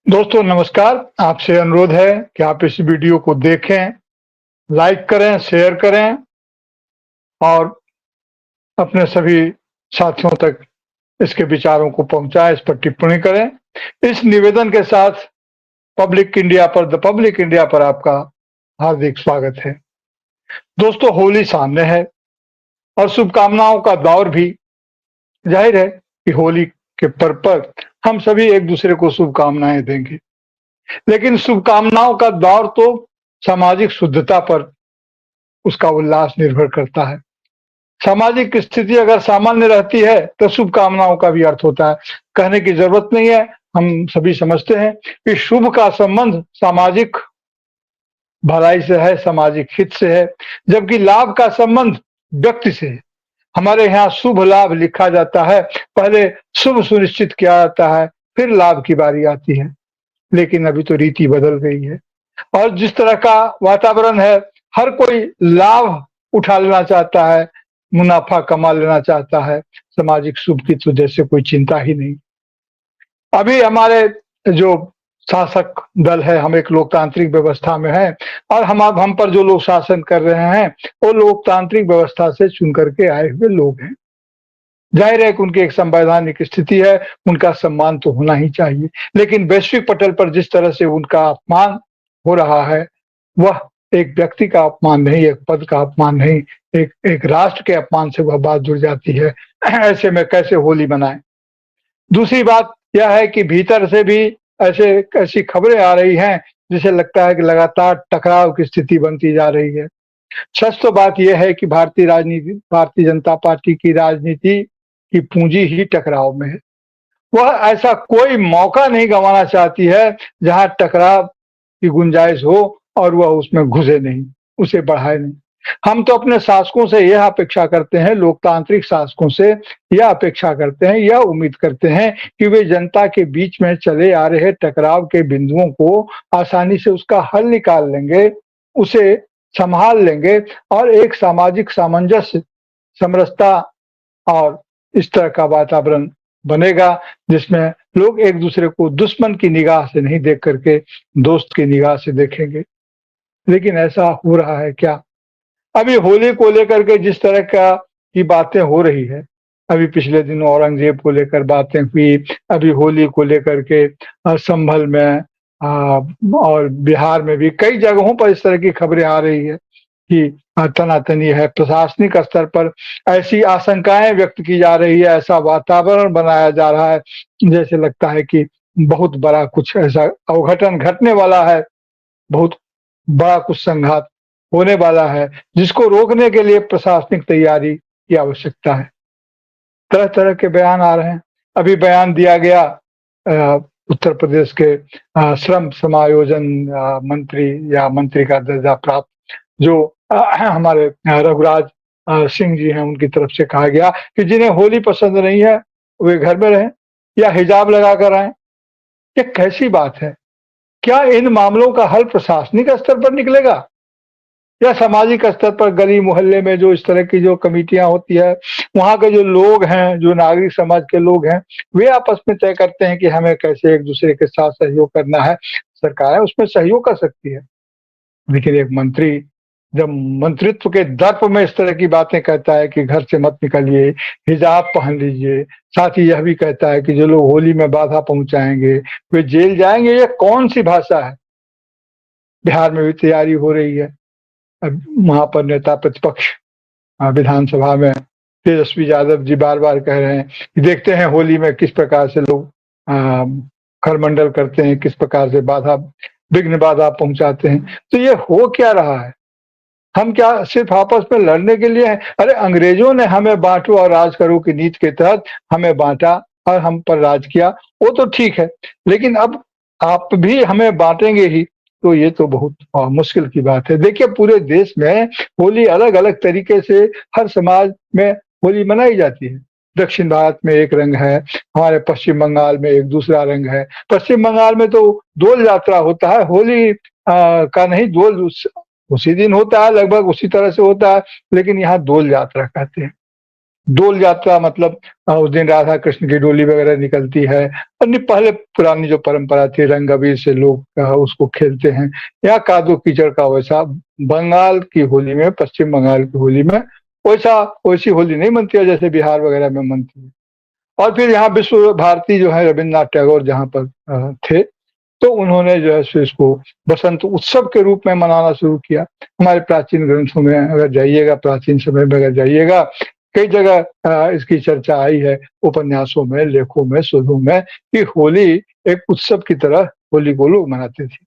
दोस्तों नमस्कार। आपसे अनुरोध है कि आप इस वीडियो को देखें, लाइक करें, शेयर करें और अपने सभी साथियों तक इसके विचारों को पहुंचाएं, इस पर टिप्पणी करें। इस निवेदन के साथ द पब्लिक इंडिया पर आपका हार्दिक स्वागत है। दोस्तों, होली सामने है और शुभकामनाओं का दौर भी। जाहिर है कि होली के पर्व पर हम सभी एक दूसरे को शुभकामनाएं देंगे, लेकिन शुभकामनाओं का दौर तो सामाजिक शुद्धता पर उसका उल्लास निर्भर करता है। सामाजिक स्थिति अगर सामान्य रहती है तो शुभकामनाओं का भी अर्थ होता है। कहने की जरूरत नहीं है, हम सभी समझते हैं कि शुभ का संबंध सामाजिक भलाई से है, सामाजिक हित से है, जबकि लाभ का संबंध व्यक्ति से है। हमारे यहाँ शुभ लाभ लिखा जाता है, पहले शुभ सुनिश्चित किया जाता है, फिर लाभ की बारी आती है। लेकिन अभी तो रीति बदल गई है और जिस तरह का वातावरण है, हर कोई लाभ उठा लेना चाहता है, मुनाफा कमा लेना चाहता है। सामाजिक शुभ की तो जैसे कोई चिंता ही नहीं। अभी हमारे जो शासक दल है, हम एक लोकतांत्रिक व्यवस्था में हैं और हम पर जो लोग शासन कर रहे हैं, वो लोकतांत्रिक व्यवस्था से चुन करके आए हुए लोग हैं। जाहिर है कि उनकी एक संवैधानिक स्थिति है, उनका सम्मान तो होना ही चाहिए। लेकिन वैश्विक पटल पर जिस तरह से उनका अपमान हो रहा है, वह एक व्यक्ति का अपमान नहीं, एक पद का अपमान नहीं, एक राष्ट्र के अपमान से वह बात जुड़ जाती है। ऐसे में कैसे होली मनाएं? दूसरी बात यह है कि भीतर से भी ऐसे ऐसी खबरें आ रही हैं, जिसे लगता है कि लगातार टकराव की स्थिति बनती जा रही है। सच तो बात यह है कि भारतीय जनता पार्टी की राजनीति की पूंजी ही टकराव में है। वह ऐसा कोई मौका नहीं गंवाना चाहती है जहां टकराव की गुंजाइश हो और वह उसमें घुसे नहीं, उसे बढ़ाए नहीं। हम तो अपने शासकों से यह अपेक्षा करते हैं, लोकतांत्रिक शासकों से यह अपेक्षा करते हैं, यह उम्मीद करते हैं कि वे जनता के बीच में चले आ रहे टकराव के बिंदुओं को आसानी से उसका हल निकाल लेंगे, उसे संभाल लेंगे और एक सामाजिक सामंजस्य, समरसता और इस तरह का वातावरण बनेगा जिसमें लोग एक दूसरे को दुश्मन की निगाह से नहीं देख करके दोस्त की निगाह से देखेंगे। लेकिन ऐसा हो रहा है क्या? अभी होली को लेकर के जिस तरह का की बातें हो रही है, अभी पिछले दिनों औरंगजेब को लेकर बातें हुई, अभी होली को लेकर के संभल में और बिहार में भी कई जगहों पर इस तरह की खबरें आ रही है कि तनातनी है। प्रशासनिक स्तर पर ऐसी आशंकाएं व्यक्त की जा रही है, ऐसा वातावरण बनाया जा रहा है, जैसे लगता है कि बहुत बड़ा कुछ ऐसा अवघटन घटने वाला है, बहुत बड़ा कुछ संघात होने वाला है, जिसको रोकने के लिए प्रशासनिक तैयारी की आवश्यकता है। तरह-तरह के बयान आ रहे हैं। अभी बयान दिया गया उत्तर प्रदेश के श्रम समायोजन मंत्री या मंत्री का दर्जा प्राप्त जो हमारे रघुराज सिंह जी हैं, उनकी तरफ से कहा गया कि जिन्हें होली पसंद नहीं है, वे घर में रहें या हिजाब लगाकर आएँ। ये कैसी बात है? क्या इन मामलों का हल प्रशासनिक स्तर पर निकलेगा या सामाजिक स्तर पर गली मोहल्ले में जो इस तरह की जो कमिटियां होती है, वहाँ के जो लोग हैं, जो नागरिक समाज के लोग हैं, वे आपस में तय करते हैं कि हमें कैसे एक दूसरे के साथ सहयोग करना है। सरकारें उसमें सहयोग कर सकती है, लेकिन एक मंत्री जब मंत्रित्व के दर्प में इस तरह की बातें कहता है कि घर से मत निकलिए, हिजाब पहन लीजिए, साथ ही यह भी कहता है कि जो लोग होली में बाधा पहुंचाएंगे वे जेल जाएंगे, ये कौन सी भाषा है? बिहार में भी तैयारी हो रही है। अब वहाँ पर नेता प्रतिपक्ष विधानसभा में तेजस्वी यादव जी बार-बार कह रहे हैं कि देखते हैं होली में किस प्रकार से लोग खरमंडल करते हैं, किस प्रकार से विघ्न बाधा पहुँचाते हैं। तो ये हो क्या रहा है? हम क्या सिर्फ आपस में लड़ने के लिए हैं? अरे अंग्रेजों ने हमें बाँटो और राज करो की नीति के तहत हमें बाँटा और हम पर राज किया, वो तो ठीक है। लेकिन अब आप भी हमें बाँटेंगे ही, तो ये तो बहुत मुश्किल की बात है। देखिए पूरे देश में होली अलग-अलग तरीके से हर समाज में होली मनाई जाती है। दक्षिण भारत में एक रंग है, हमारे पश्चिम बंगाल में एक दूसरा रंग है। पश्चिम बंगाल में तो डोल यात्रा होता है, होली का नहीं, डोल उसी दिन होता है, लगभग उसी तरह से होता है, लेकिन यहाँ डोल यात्रा कहते हैं। डोल यात्रा मतलब उस दिन राधा कृष्ण की डोली वगैरह निकलती है। और नहीं, पहले पुरानी जो परंपरा थी, रंग अबीर से लोग उसको खेलते हैं। यहाँ कादो कीचड़ का वैसा बंगाल की होली में, पश्चिम बंगाल की होली में वैसी होली नहीं मनती है जैसे बिहार वगैरह में मनती है। और फिर यहाँ विश्व भारती जो है रविन्द्रनाथ टैगोर जहाँ पर थे, तो उन्होंने जो है सो इसको बसंत उत्सव के रूप में मनाना शुरू किया। हमारे प्राचीन ग्रंथों में अगर जाइएगा, प्राचीन समय में अगर जाइएगा, कई जगह इसकी चर्चा आई है, उपन्यासों में, लेखों में, शोधों में, कि होली एक उत्सव की तरह होली को लोग मनाते थे।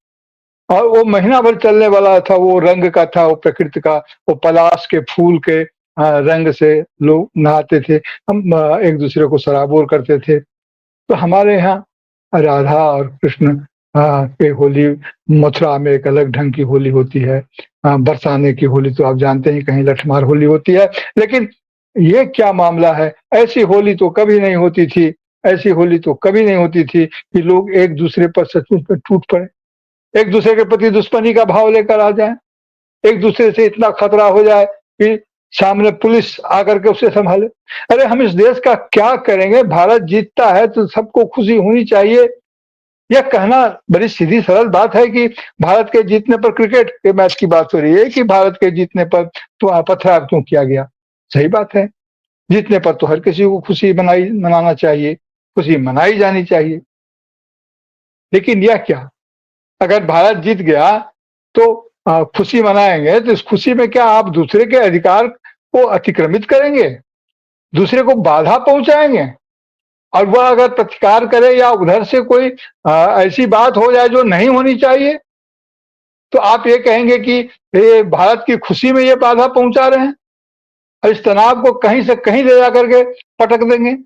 और वो महीना भर चलने वाला था, वो रंग का था, वो प्रकृति का, वो पलाश के फूल के रंग से लोग नहाते थे। हम एक दूसरे को सराबोर करते थे। तो हमारे यहाँ राधा और कृष्ण की होली, मथुरा में एक अलग ढंग की होली होती है। बरसाने की होली तो आप जानते हैं, कहीं लठमार होली होती है। लेकिन ये क्या मामला है, ऐसी होली तो कभी नहीं होती थी, ऐसी होली तो कभी नहीं होती थी कि लोग एक दूसरे पर सचमुच में टूट पड़े, एक दूसरे के प्रति दुश्मनी का भाव लेकर आ जाए, एक दूसरे से इतना खतरा हो जाए कि सामने पुलिस आकर के उसे संभाले। अरे हम इस देश का क्या करेंगे? भारत जीतता है तो सबको खुशी होनी चाहिए। यह कहना बड़ी सीधी सरल बात है कि भारत के जीतने पर, क्रिकेट के मैच की बात हो रही है कि भारत के जीतने पर तो पथराव क्यों किया गया? सही बात है, जीतने पर तो हर किसी को खुशी मनाना चाहिए, खुशी मनाई जानी चाहिए। लेकिन यह क्या, अगर भारत जीत गया तो खुशी मनाएंगे, तो इस खुशी में क्या आप दूसरे के अधिकार को अतिक्रमित करेंगे, दूसरे को बाधा पहुंचाएंगे? और वह अगर प्रतिकार करे या उधर से कोई ऐसी बात हो जाए जो नहीं होनी चाहिए, तो आप ये कहेंगे कि ये भारत की खुशी में ये बाधा पहुंचा रहे हैं और इस तनाव को कहीं से कहीं ले जाकर के पटक देंगे।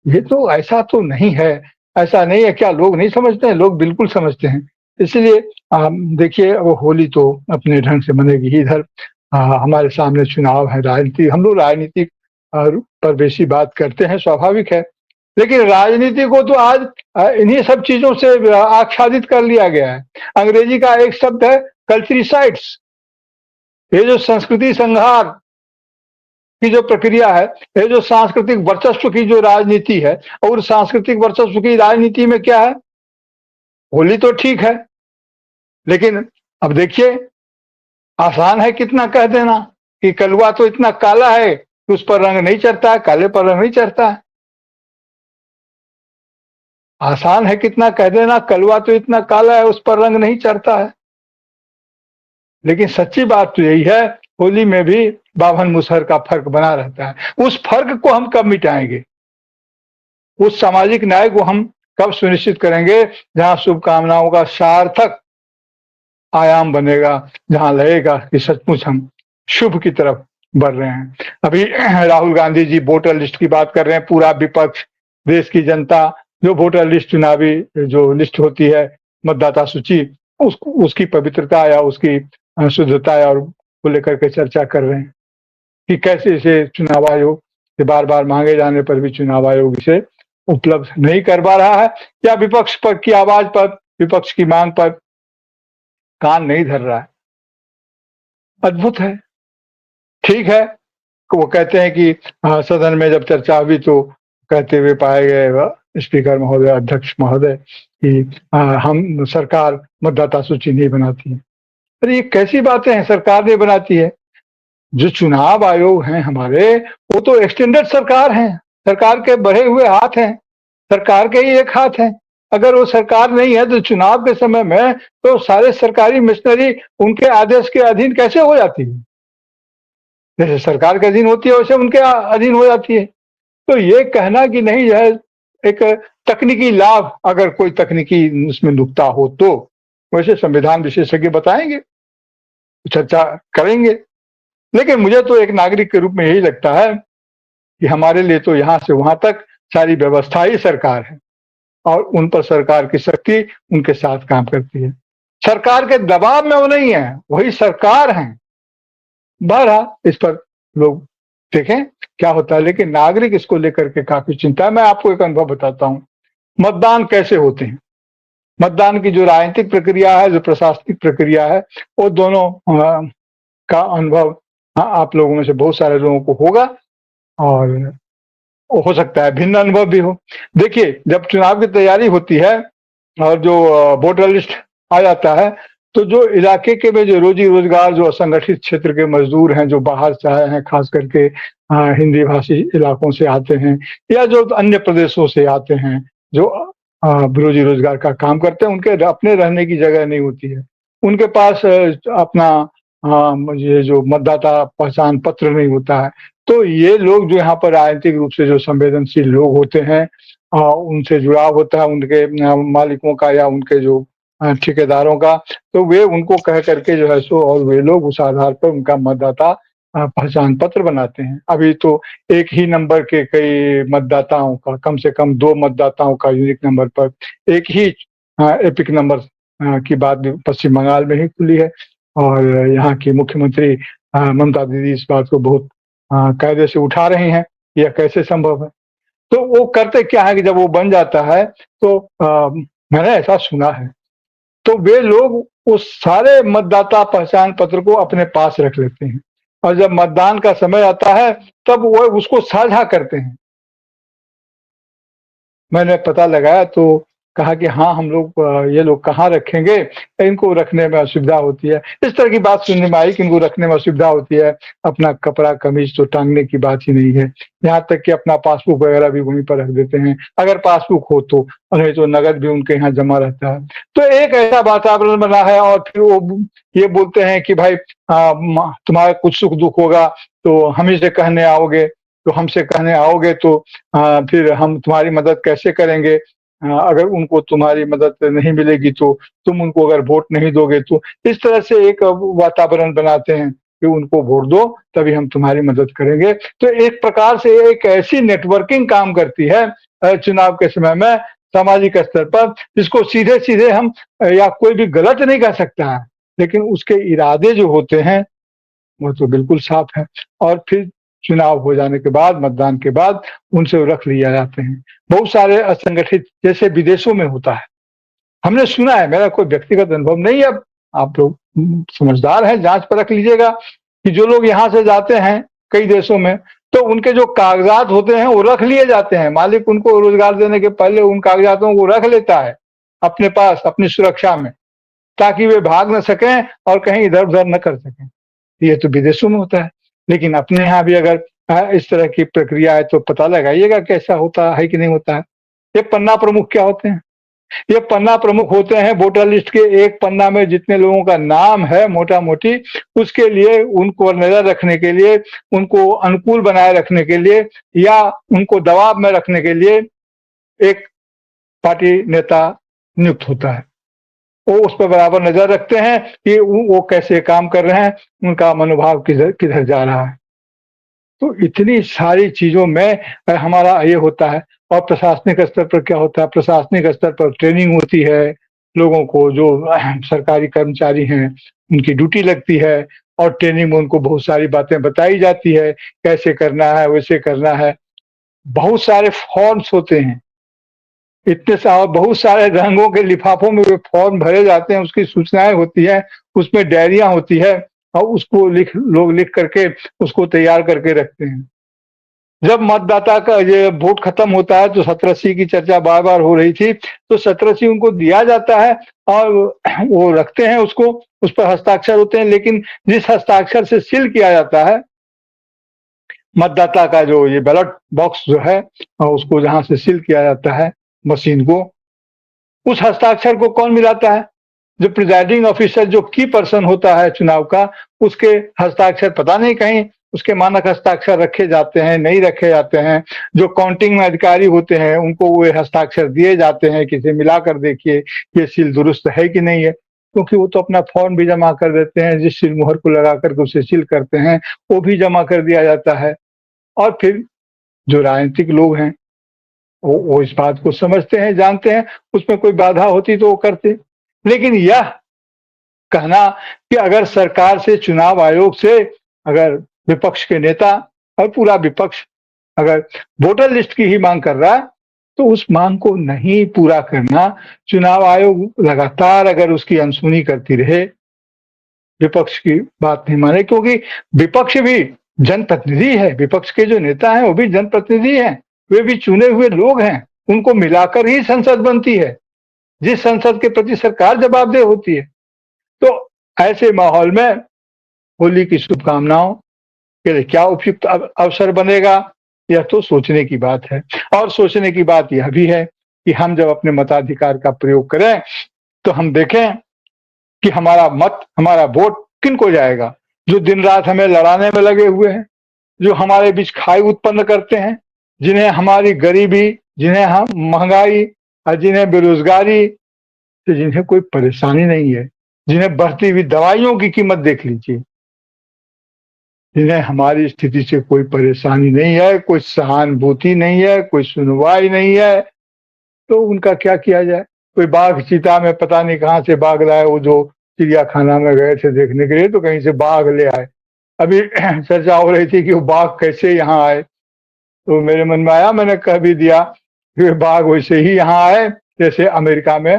ये तो ऐसा तो नहीं है, ऐसा नहीं है। क्या लोग नहीं समझते हैं? लोग बिल्कुल समझते हैं। इसलिए देखिए, वो होली तो अपने ढंग से मनेगी ही। इधर हमारे सामने चुनाव है, राजनीति, हम लोग राजनीति पर बेसी बात करते हैं, स्वाभाविक है। लेकिन राजनीति को तो आज इन्हीं सब चीजों से आच्छादित कर लिया गया है। अंग्रेजी का एक शब्द है कल्चरिसाइड्स। ये जो संस्कृति संहार की जो प्रक्रिया है, ये जो सांस्कृतिक वर्चस्व की जो राजनीति है, और सांस्कृतिक वर्चस्व की राजनीति में क्या है? होली तो ठीक है, लेकिन अब देखिए, आसान है कितना कह देना कि कलवा तो इतना काला है कि उस पर रंग नहीं चढ़ता है, काले पर रंग नहीं चढ़ता है। आसान है कितना कह देना कलवा तो इतना काला है, उस पर रंग नहीं चढ़ता है। लेकिन सच्ची बात तो यही है, होली में भी बाभन मुसहर का फर्क बना रहता है। उस फर्क को हम कब मिटाएंगे? उस सामाजिक न्याय को हम कब सुनिश्चित करेंगे जहां शुभकामनाओं का सार्थक आयाम बनेगा, जहां लगेगा कि सचमुच हम शुभ की तरफ बढ़ रहे हैं। अभी राहुल गांधी जी वोटर लिस्ट की बात कर रहे हैं, पूरा विपक्ष, देश की जनता, जो वोटर लिस्ट, चुनावी जो लिस्ट होती है, मतदाता सूची, उसकी पवित्रता या उसकी शुद्धता और को लेकर के चर्चा कर रहे हैं कि कैसे इसे चुनाव आयोग से बार बार मांगे जाने पर भी चुनाव आयोग इसे उपलब्ध नहीं कर पा रहा है, या विपक्ष पर की आवाज पर, विपक्ष की मांग पर कान नहीं धर रहा है। अद्भुत है। ठीक है, वो कहते हैं कि सदन में जब चर्चा हुई तो कहते हुए पाए गए स्पीकर महोदय, अध्यक्ष महोदय, कि हम सरकार मतदाता सूची नहीं बनाती है। अरे ये कैसी बातें हैं, सरकार नहीं बनाती है? जो चुनाव आयोग हैं हमारे, वो तो एक्सटेंडेड सरकार हैं, सरकार के बढ़े हुए हाथ हैं, सरकार के ही एक हाथ हैं। अगर वो सरकार नहीं है तो चुनाव के समय में तो सारे सरकारी मशीनरी उनके आदेश के अधीन कैसे हो जाती है? जैसे सरकार के अधीन होती है वैसे उनके अधीन हो जाती है। तो ये कहना कि नहीं जो है एक तकनीकी लाभ, अगर कोई तकनीकी उसमें नुकता हो तो वैसे संविधान विशेषज्ञ बताएंगे, चर्चा करेंगे। लेकिन मुझे तो एक नागरिक के रूप में यही लगता है कि हमारे लिए तो यहाँ से वहां तक सारी व्यवस्था ही सरकार है, और उन पर सरकार की शक्ति उनके साथ काम करती है। सरकार के दबाव में वो नहीं है, वही सरकार है। बहरहाल इस पर लोग देखें क्या होता है, लेकिन नागरिक इसको लेकर के काफी चिंता है। मैं आपको एक अनुभव बताता हूँ, मतदान कैसे होते हैं। मतदान की जो राजनीतिक प्रक्रिया है, जो प्रशासनिक प्रक्रिया है, वो दोनों का अनुभव आप लोगों में से बहुत सारे लोगों को होगा। और हो सकता है भिन्न अनुभव भी हो। देखिए, जब चुनाव की तैयारी होती है और जो वोटर लिस्ट आ जाता है, तो जो इलाके के में जो रोज़ी-रोज़गार जो असंगठित क्षेत्र के मज़दूर हैं, जो बाहर से आए हैं, ख़ास करके हिंदी भाषी इलाकों से आते हैं या जो अन्य प्रदेशों से आते हैं, जो रोज़ी-रोज़गार का काम करते हैं, उनके अपने रहने की जगह नहीं होती है। उनके पास अपना ये जो मतदाता पहचान पत्र नहीं होता है। तो ये लोग जो यहाँ पर राजनीतिक रूप से जो संवेदनशील लोग होते हैं उनसे जुड़ाव होता है उनके मालिकों का या उनके जो ठेकेदारों का, तो वे उनको कह करके जो है सो और वे लोग उस आधार पर उनका मतदाता पहचान पत्र बनाते हैं। अभी तो एक ही नंबर के कई मतदाताओं का कम से कम 2 मतदाताओं का यूनिक नंबर पर एक ही एपिक नंबर की बात भी पश्चिम बंगाल में ही खुली है और यहाँ की मुख्यमंत्री ममता दीदी इस बात को बहुत कायदे से उठा रही हैं, यह कैसे संभव है? तो वो करते क्या है कि जब वो बन जाता है तो मैंने ऐसा सुना है, तो वे लोग उस सारे मतदाता पहचान पत्र को अपने पास रख लेते हैं और जब मतदान का समय आता है, तब वो उसको साझा करते हैं। मैंने पता लगाया तो कहा कि हाँ, हम लोग ये लोग कहाँ रखेंगे? इनको रखने में असुविधा होती है। इस तरह की बात सुनने में आई कि इनको रखने में असुविधा होती है। अपना कपड़ा, कमीज़ तो टाँगने की बात ही नहीं है। यहाँ तक कि अपना पासबुक वगैरह भी वहीं पर रख देते हैं, अगर पासबुक हो तो, और नहीं तो नकद भी उनके यहाँ जमा रहता है। तो एक ऐसा वातावरण बना है और फिर वो ये बोलते हैं कि भाई तुम्हारा कुछ सुख-दुःख होगा तो हम ही से कहने आओगे, तो हमसे कहने आओगे तो फिर हम तुम्हारी मदद कैसे करेंगे? अगर उनको तुम्हारी मदद नहीं मिलेगी तो तुम उनको अगर वोट नहीं दोगे तो इस तरह से एक वातावरण बनाते हैं कि उनको वोट दो तभी हम तुम्हारी मदद करेंगे। तो एक प्रकार से एक ऐसी नेटवर्किंग काम करती है चुनाव के समय में सामाजिक स्तर पर जिसको सीधे-सीधे हम या कोई भी गलत नहीं कह सकता है, लेकिन उसके इरादे जो होते हैं वो तो बिल्कुल साफ है और फिर चुनाव हो जाने के बाद, मतदान के बाद उनसे रख लिया जाते हैं। बहुत सारे असंगठित जैसे विदेशों में होता है। हमने सुना है, मेरा कोई व्यक्तिगत अनुभव नहीं है, आप लोग समझदार हैं, जाँच-परख लीजिएगा कि जो लोग यहाँ से जाते हैं कई देशों में, तो उनके जो कागज़ात होते हैं वो रख लिए जाते हैं। मालिक उनको रोज़गार देने के पहले उन कागज़ातों को रख लेता है अपने पास, अपनी सुरक्षा में, ताकि वे भाग ना सकें और कहीं इधर-उधर न कर सकें। ये तो विदेशों में होता है, लेकिन अपने यहाँ भी अगर इस तरह की प्रक्रिया है तो पता लगाइएगा कैसा होता है कि नहीं होता है। ये पन्ना प्रमुख क्या होते हैं? ये पन्ना प्रमुख होते हैं वोटर लिस्ट के एक पन्ना में जितने लोगों का नाम है मोटा-मोटी, उसके लिए उनको नज़र रखने के लिए, उनको अनुकूल बनाए रखने के लिए या उनको दबाव में रखने के लिए एक पार्टी नेता नियुक्त होता है। वो उस पर बराबर नज़र रखते हैं कि वो कैसे काम कर रहे हैं, उनका मनोभाव किधर किधर जा रहा है। तो इतनी सारी चीज़ों में हमारा ये होता है और प्रशासनिक स्तर पर क्या होता है, प्रशासनिक स्तर पर ट्रेनिंग होती है, लोगों को जो सरकारी कर्मचारी हैं, उनकी ड्यूटी लगती है और ट्रेनिंग में उनको बहुत सारी बातें बताई जाती है, कैसे करना है, वैसे करना है। बहुत सारे फॉर्म्स होते हैं। इतने सा बहुत सारे रंगों के लिफाफों में वे फॉर्म भरे जाते हैं, उसकी सूचनाएँ होती हैं, उसमें डायरियाँ होती है और उसको लोग लिख करके उसको तैयार करके रखते हैं। जब मतदाता का ये वोट खत्म होता है तो 17सी की चर्चा बार-बार हो रही थी, तो 17सी उनको दिया जाता है और वो रखते हैं उसको, उस पर हस्ताक्षर होते हैं, लेकिन जिस हस्ताक्षर से सील किया जाता है, मतदाता का जो ये बैलेट बॉक्स जो है उसको जहाँ से सील किया जाता है मशीन को, उस हस्ताक्षर को कौन मिलाता है? जो प्रिजाइडिंग ऑफिसर जो की पर्सन होता है चुनाव का, उसके हस्ताक्षर पता नहीं कहीं उसके मानक हस्ताक्षर रखे जाते हैं, नहीं रखे जाते हैं। जो काउंटिंग में अधिकारी होते हैं, उनको वो हस्ताक्षर दिए जाते हैं कि इसे मिलाकर देखिए, ये सील दुरुस्त है कि नहीं है। क्योंकि वो तो अपना फॉर्म भी जमा कर देते हैं, जिस सील मुहर को लगा कर के उसे सील करते हैं, वो भी जमा कर दिया जाता है। और फिर जो राजनीतिक लोग हैं, वो इस बात को समझते हैं, जानते हैं, उसमें कोई बाधा होती तो वो करते। लेकिन यह कहना कि अगर सरकार से, चुनाव आयोग से अगर विपक्ष के नेता और पूरा विपक्ष अगर वोटर लिस्ट की ही माँग कर रहा है, तो उस माँग को नहीं पूरा करना, चुनाव आयोग लगातार अगर उसकी अनसुनी करती रहे, विपक्ष की बात नहीं माने क्योंकि विपक्ष भी जनप्रतिनिधि है, विपक्ष के जो नेता हैं वो भी जनप्रतिनिधि हैं, वे भी चुने हुए लोग हैं, उनको मिलाकर ही संसद बनती है, जिस संसद के प्रति सरकार जवाबदेह होती है। तो ऐसे माहौल में होली की शुभकामनाओं के लिए क्या उपयुक्त अवसर बनेगा, यह तो सोचने की बात है। और सोचने की बात यह भी है कि हम जब अपने मताधिकार का प्रयोग करें तो हम देखें कि हमारा मत, हमारा वोट किनको जाएगा, जो दिन रात हमें लड़ाने में लगे हुए हैं, जो हमारे बीच खाई उत्पन्न करते हैं, जिन्हें हमारी गरीबी, जिन्हें हम महंगाई और जिन्हें बेरोजगारी से जिन्हें कोई परेशानी नहीं है, जिन्हें बढ़ती हुई दवाइयों की कीमत देख लीजिए, जिन्हें हमारी स्थिति से कोई परेशानी नहीं है, कोई सहानुभूति नहीं है, कोई सुनवाई नहीं है, तो उनका क्या किया जाए। कोई बाघ चीता में पता नहीं कहाँ से बाघ लाए, वो जो चिड़ियाखाना में गए थे देखने के लिए, तो कहीं से बाघ ले आए। अभी चर्चा हो रही थी कि वो बाघ कैसे यहाँ आए, तो मेरे मन में आया, मैंने कह भी दिया कि बाघ वैसे ही यहाँ आए जैसे अमेरिका में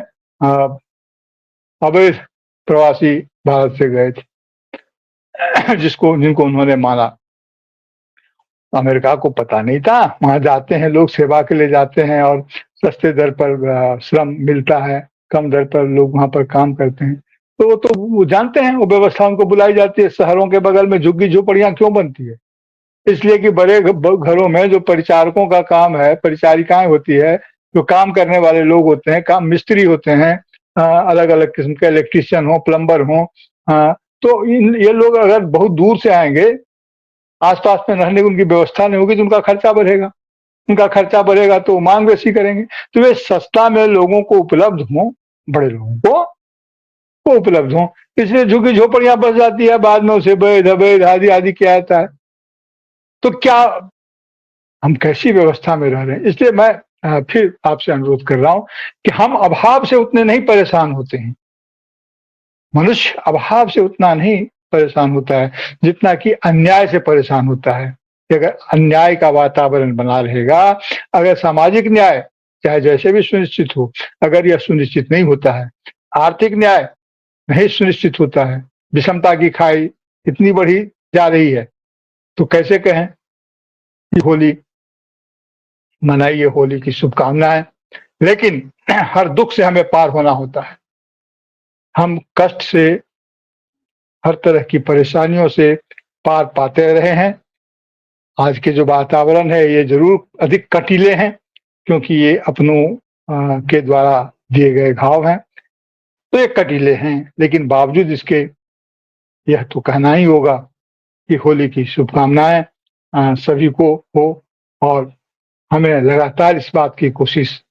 अवैध प्रवासी भारत से गए थे, जिनको उन्होंने माना। अमेरिका को पता नहीं था, वहां जाते हैं लोग, सेवा के लिए जाते हैं और सस्ते दर पर श्रम मिलता है, कम दर पर लोग वहां पर काम करते हैं। तो वो जानते हैं, वो व्यवस्था उनको बुलाई जाती है। शहरों के बगल में झुग्गी झोपड़ियां क्यों बनती है? इसलिए कि बड़े घरों में जो परिचारकों का काम है, परिचारिकाएं होती है, जो काम करने वाले लोग होते हैं, काम मिस्त्री होते हैं, अलग अलग किस्म के इलेक्ट्रीशियन हो, प्लम्बर हो, तो ये लोग अगर बहुत दूर से आएंगे, आसपास में रहने की उनकी व्यवस्था नहीं होगी, तो उनका खर्चा बढ़ेगा। उनका खर्चा बढ़ेगा तो मांग बेसी करेंगे। तो वे सस्ता में लोगों को उपलब्ध हो, बड़े लोगों को उपलब्ध हो, इसलिए झुग्गी झोपड़ियां बस जाती है, बाद में उसे वैध अवैध आदि आदि किया जाता है। तो क्या हम कैसी व्यवस्था में रह रहे हैं? इसलिए मैं फिर आपसे अनुरोध कर रहा हूं कि हम अभाव से उतने नहीं परेशान होते हैं, मनुष्य अभाव से उतना नहीं परेशान होता है जितना कि अन्याय से परेशान होता है। कि अगर अन्याय का वातावरण बना रहेगा, अगर सामाजिक न्याय चाहे जैसे भी सुनिश्चित हो, अगर यह सुनिश्चित नहीं होता है, आर्थिक न्याय नहीं सुनिश्चित होता है, विषमता की खाई इतनी बढ़ी जा रही है, तो कैसे कहें कि होली मनाइए, होली की शुभकामनाएं। लेकिन हर दुख से हमें पार होना होता है। हम कष्ट से, हर तरह की परेशानियों से पार पाते रहे हैं। आज के जो वातावरण है ये जरूर अधिक कटीले हैं, क्योंकि ये अपनों के द्वारा दिए गए घाव हैं, तो ये कटीले हैं। लेकिन बावजूद इसके यह तो कहना ही होगा कि होली की शुभकामनाएं सभी को हो, और हमें लगातार इस बात की कोशिश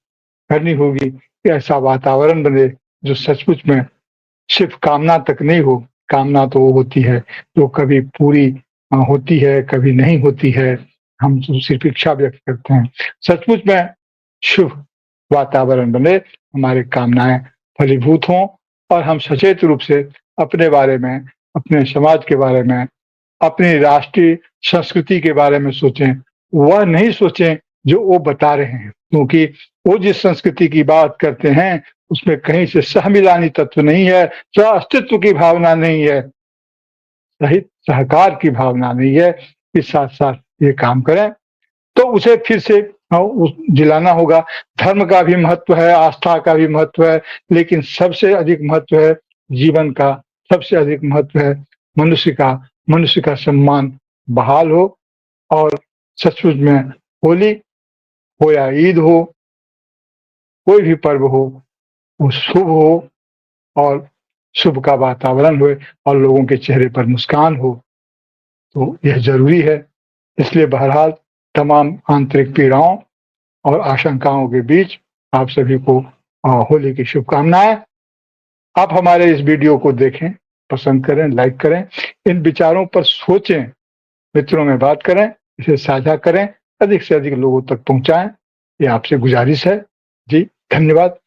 करनी होगी कि ऐसा वातावरण बने जो सचमुच में सिर्फ कामना तक नहीं हो। कामना तो वो होती है जो कभी पूरी होती है, कभी नहीं होती है, हम तो सिर्फ इच्छा व्यक्त करते हैं। सचमुच में शुभ वातावरण बने, हमारी कामनाएं फलीभूत हों, और हम सचेत रूप से अपने बारे में, अपने समाज के बारे में, अपनी राष्ट्रीय संस्कृति के बारे में सोचें। वह नहीं सोचें जो वो बता रहे हैं, क्योंकि वो जिस संस्कृति की बात करते हैं उसमें कहीं से सहमिलानी तत्व नहीं है, सह अस्तित्व की भावना नहीं है, सहित सहकार की भावना नहीं है कि साथ साथ ये काम करें। तो उसे फिर से दिलाना होगा। धर्म का भी महत्व है, आस्था का भी महत्व है, लेकिन सबसे अधिक महत्व है जीवन का, सबसे अधिक महत्व है मनुष्य का सम्मान बहाल हो। और सचमुच में होली हो या ईद हो, कोई भी पर्व हो, वो शुभ हो, और शुभ का वातावरण हो, और लोगों के चेहरे पर मुस्कान हो, तो यह जरूरी है। इसलिए बहरहाल तमाम आंतरिक पीड़ाओं और आशंकाओं के बीच आप सभी को होली की शुभकामनाएं। आप हमारे इस वीडियो को देखें, पसंद करें, लाइक करें, इन विचारों पर सोचें, मित्रों में बात करें, इसे साझा करें, अधिक से अधिक लोगों तक पहुंचाएं, ये आपसे गुजारिश है। जी धन्यवाद।